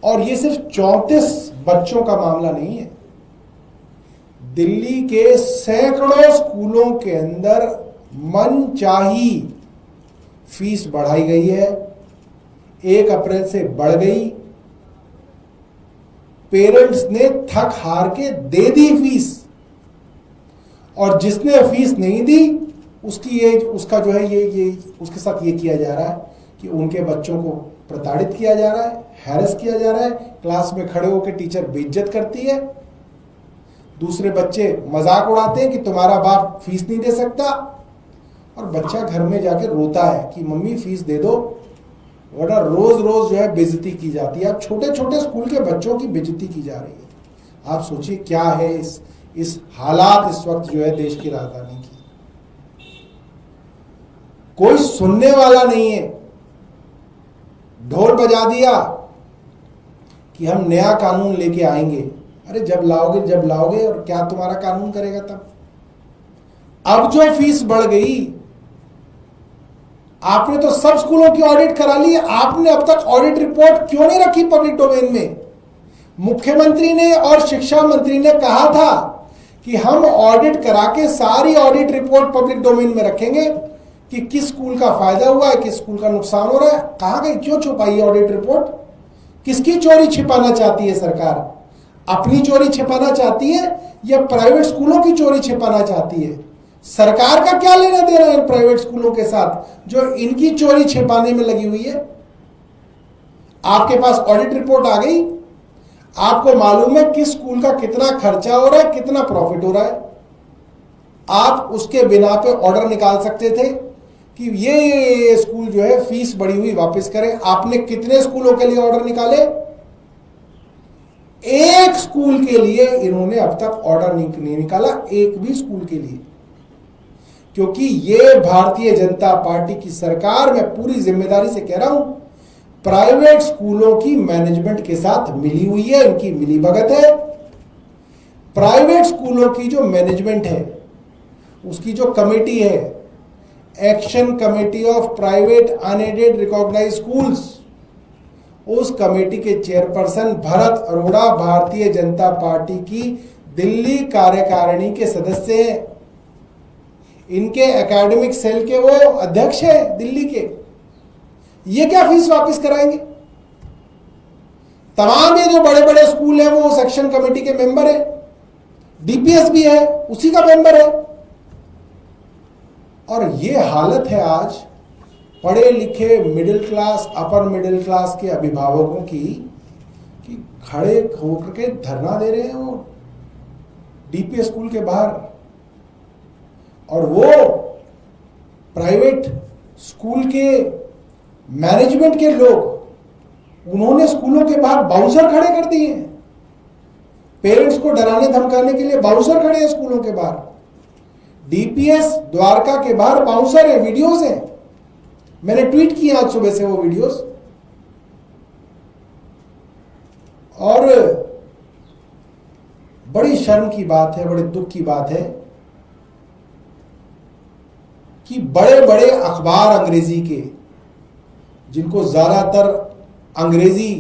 और ये सिर्फ 34 बच्चों का मामला नहीं है। दिल्ली के सैकड़ों स्कूलों के अंदर मनचाही फीस बढ़ाई गई है, 1 अप्रैल से बढ़ गई। पेरेंट्स ने थक हार के दे दी फीस, और जिसने फीस नहीं दी उसका जो है ये उसके साथ ये किया जा रहा है कि उनके बच्चों को प्रताड़ित किया जा रहा है, हैरेस किया जा रहा है। क्लास में खड़े होकर टीचर बेइज्जत करती है, दूसरे बच्चे मजाक उड़ाते हैं कि तुम्हारा बाप फीस नहीं दे सकता, और बच्चा घर में जाके रोता है कि मम्मी फीस दे दो, वरना रोज रोज जो है बेइज्जती की जाती है। अब छोटे छोटे स्कूल के बच्चों की बेइज्जती की जा रही है। आप सोचिए क्या है इस हालात इस वक्त जो है देश की राजधानी की। कोई सुनने वाला नहीं है। ढोल बजा दिया कि हम नया कानून लेके आएंगे। अरे जब लाओगे, और क्या तुम्हारा कानून करेगा तब? अब जो फीस बढ़ गई, आपने तो सब स्कूलों की ऑडिट करा ली, आपने अब तक ऑडिट रिपोर्ट क्यों नहीं रखी पब्लिक डोमेन में? मुख्यमंत्री ने और शिक्षा मंत्री ने कहा था कि हम ऑडिट करा के सारी ऑडिट रिपोर्ट पब्लिक डोमेन में रखेंगे कि किस स्कूल का फायदा हुआ है, किस स्कूल का नुकसान हो रहा है। कहां गई? क्यों छुपाई ऑडिट रिपोर्ट? किसकी चोरी छिपाना चाहती है सरकार? अपनी चोरी छिपाना चाहती है या प्राइवेट स्कूलों की चोरी छिपाना चाहती है? सरकार का क्या लेना देना है प्राइवेट स्कूलों के साथ जो इनकी चोरी छिपाने में लगी हुई है? आपके पास ऑडिट रिपोर्ट आ गई, आपको मालूम है किस स्कूल का कितना खर्चा हो रहा है, कितना प्रॉफिट हो रहा है। आप उसके बिना पे ऑर्डर निकाल सकते थे कि ये स्कूल जो है फीस बढ़ी हुई वापस करें। आपने कितने स्कूलों के लिए ऑर्डर निकाले? एक स्कूल के लिए इन्होंने अब तक ऑर्डर नहीं निकाला, एक भी स्कूल के लिए। क्योंकि ये भारतीय जनता पार्टी की सरकार, मैं पूरी जिम्मेदारी से कह रहा हूं, प्राइवेट स्कूलों की मैनेजमेंट के साथ मिली हुई है, इनकी मिलीभगत है। प्राइवेट स्कूलों की जो मैनेजमेंट है, उसकी जो कमेटी है, action committee of private unaided recognised schools, उस कमेटी के चेयरपर्सन भरत अरोड़ा भारतीय जनता पार्टी की दिल्ली कार्यकारिणी के सदस्य हैं। इनके एकेडमिक सेल के वो अध्यक्ष हैं दिल्ली के। ये क्या फीस वापस कराएंगे? तमाम ये जो बड़े बड़े स्कूल हैं वो सेक्शन कमेटी के मेंबर हैं, डीपीएस भी है, उसी का मेंबर है। और ये हालत है आज पढ़े लिखे middle class, upper middle class के अभिभावकों की कि खड़े होकर के धरना दे रहे हैं वो डीपीएस स्कूल के बाहर। और वो प्राइवेट स्कूल के मैनेजमेंट के लोग, उन्होंने स्कूलों के बाहर बाउंसर खड़े कर दिए हैं। पेरेंट्स को डराने धमकाने के लिए बाउंसर खड़े हैं स्कूलों के बाहर। डीपीएस द्वारका के बाहर बाउंसर है, वीडियोस हैं, मैंने ट्वीट किया आज सुबह से वो वीडियोस। और बड़ी शर्म की बात है, बड़े दुख की बात है कि बड़े बड़े अखबार अंग्रेजी के, जिनको ज्यादातर अंग्रेजी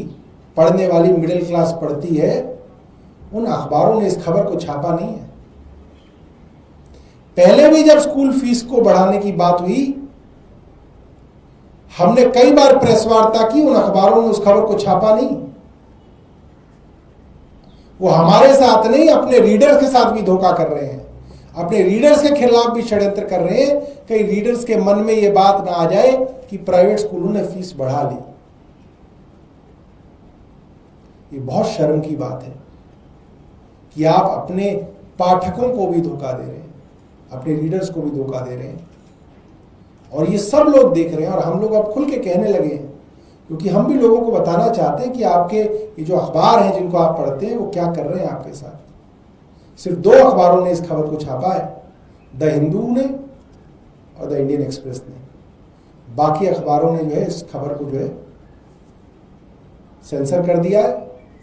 पढ़ने वाली मिडिल क्लास पढ़ती है, उन अखबारों ने इस खबर को छापा नहीं है। पहले भी जब स्कूल फीस को बढ़ाने की बात हुई, हमने कई बार प्रेस वार्ता की, उन अखबारों ने उस खबर को छापा नहीं। वो हमारे साथ नहीं, अपने रीडर्स के साथ भी धोखा कर रहे हैं, अपने रीडर्स के खिलाफ भी षड्यंत्र कर रहे हैं। कई रीडर्स के मन में यह बात ना आ जाए कि प्राइवेट स्कूलों ने फीस बढ़ा ली। ये बहुत शर्म की बात है कि आप अपने पाठकों को भी धोखा दे रहे हैं, अपने रीडर्स को भी धोखा दे रहे हैं। और ये सब लोग देख रहे हैं, और हम लोग अब खुल के कहने लगे हैं, क्योंकि हम भी लोगों को बताना चाहते हैं कि आपके ये जो अखबार हैं जिनको आप पढ़ते हैं वो क्या कर रहे हैं आपके साथ। सिर्फ 2 अखबारों ने इस खबर को छापा है, द हिंदू ने और द इंडियन एक्सप्रेस ने। बाकी अखबारों ने जो है इस खबर को जो है सेंसर कर दिया है।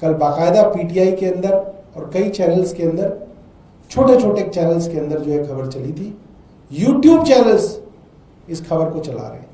कल बाकायदा पीटीआई के अंदर और कई चैनल्स के अंदर, छोटे छोटे चैनल्स के अंदर जो है खबर चली थी। यूट्यूब चैनल्स इस खबर को चला रहे हैं।